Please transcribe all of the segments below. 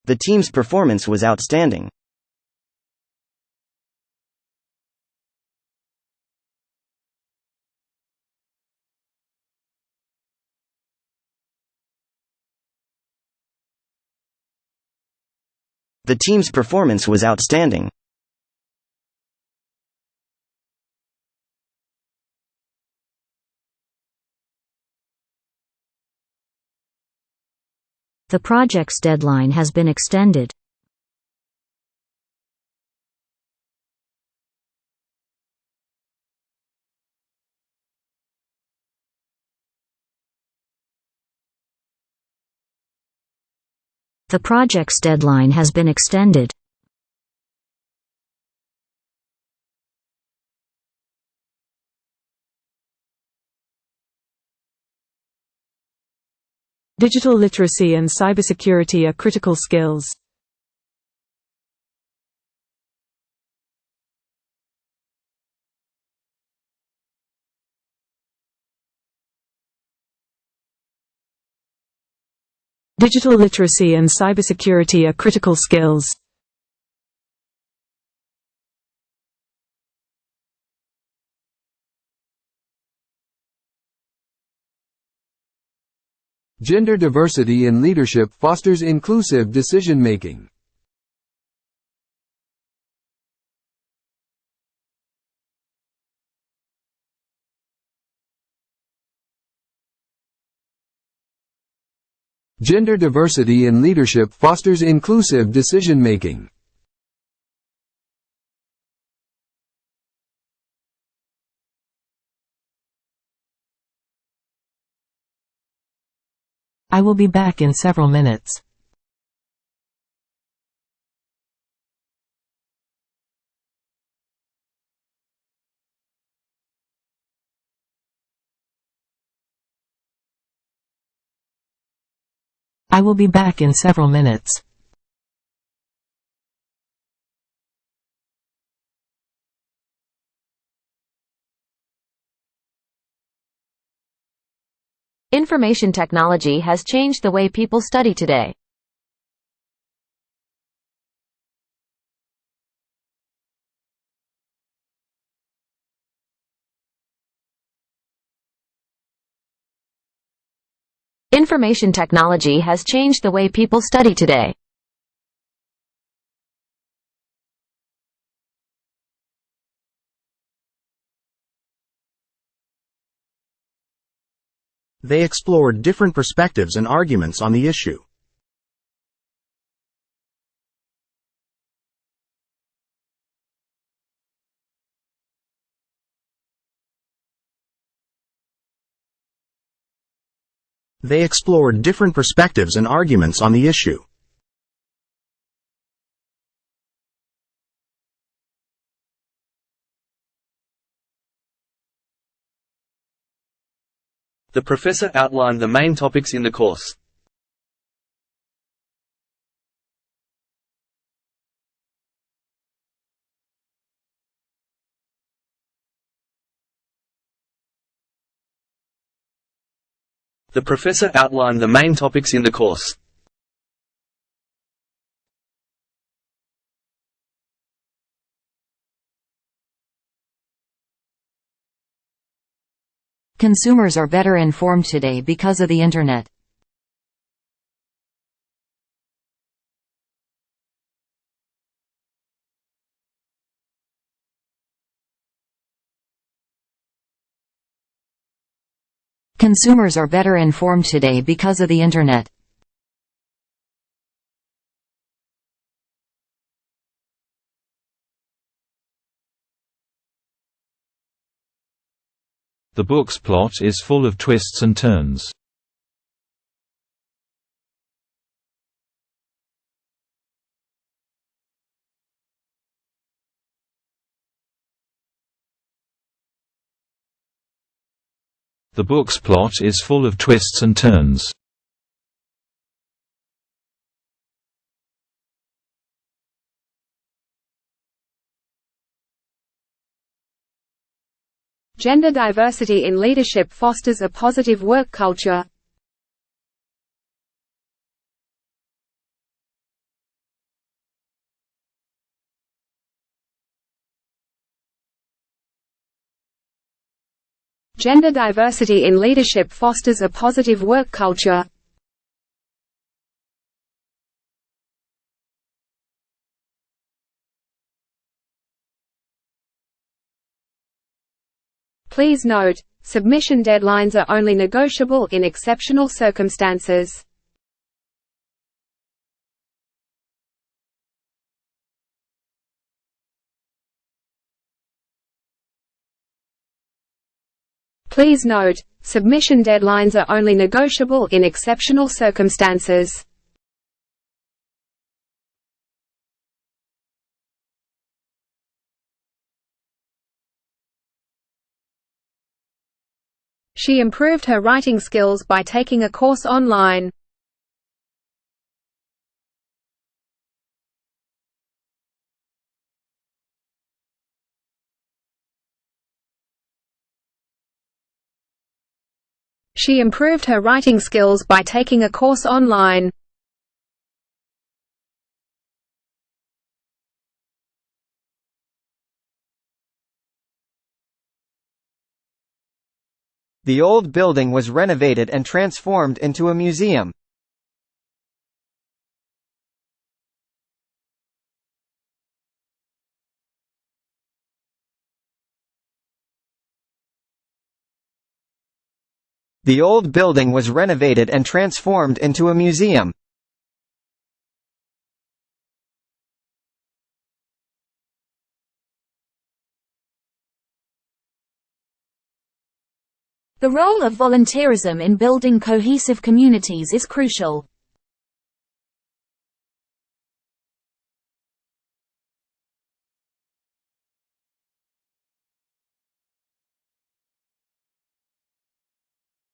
The team's performance was outstanding. The team's performance was outstanding. The project's deadline has been extended. The project's deadline has been extended. Digital literacy and cybersecurity are critical skills. Digital literacy and cybersecurity are critical skills. Gender diversity in leadership fosters inclusive decision-making. Gender diversity in leadership fosters inclusive decision-making. I will be back in several minutes. I will be back in several minutes. Information technology has changed the way people study today. Information technology has changed the way people study today. They explored different perspectives and arguments on the issue. They explored different perspectives and arguments on the issue. The professor outlined the main topics in the course. The professor outlined the main topics in the course. Consumers are better informed today because of the Internet. Consumers are better informed today because of the Internet. The book's plot is full of twists and turns. The book's plot is full of twists and turns. Gender diversity in leadership fosters a positive work culture. Gender diversity in leadership fosters a positive work culture. Please note, submission deadlines are only negotiable in exceptional circumstances. Please note, submission deadlines are only negotiable in exceptional circumstances. She improved her writing skills by taking a course online. She improved her writing skills by taking a course online. The old building was renovated and transformed into a museum. The old building was renovated and transformed into a museum. The role of volunteerism in building cohesive communities is crucial.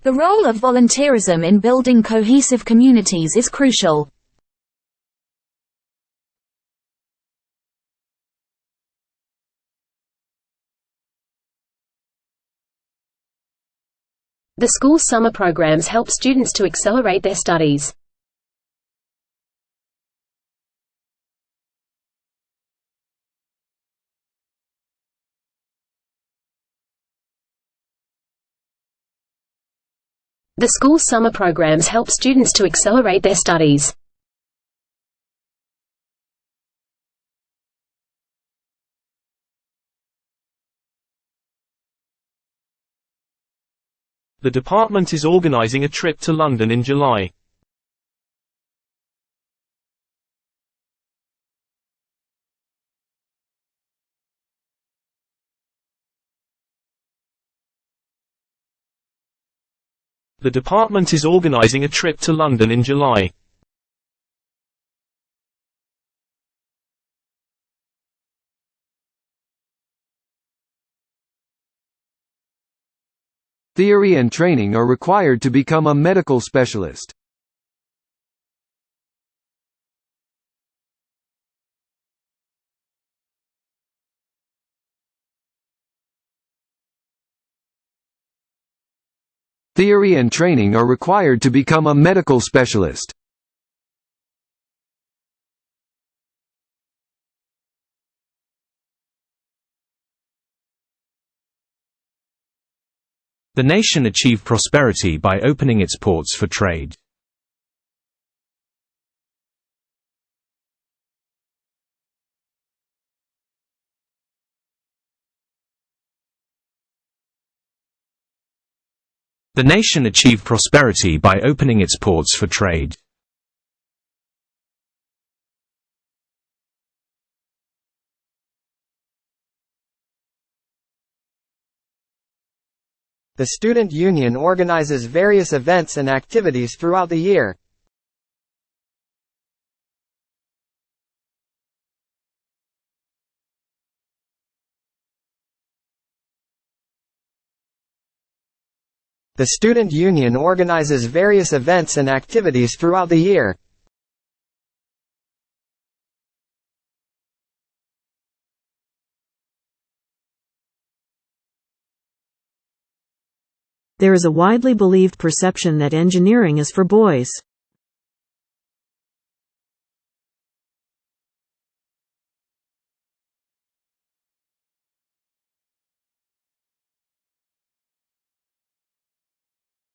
The role of volunteerism in building cohesive communities is crucial. The school's summer programs help students to accelerate their studies. The school's summer programs help students to accelerate their studies. The department is organizing a trip to London in July. The department is organizing a trip to London in July. Theory and training are required to become a medical specialist. Theory and training are required to become a medical specialist. The nation achieved prosperity by opening its ports for trade. The nation achieved prosperity by opening its ports for trade. The student union organizes various events and activities throughout the year. The student union organizes various events and activities throughout the year. There is a widely believed perception that engineering is for boys.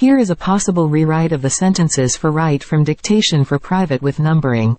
Here is a possible rewrite of the sentences for write from dictation for private with numbering.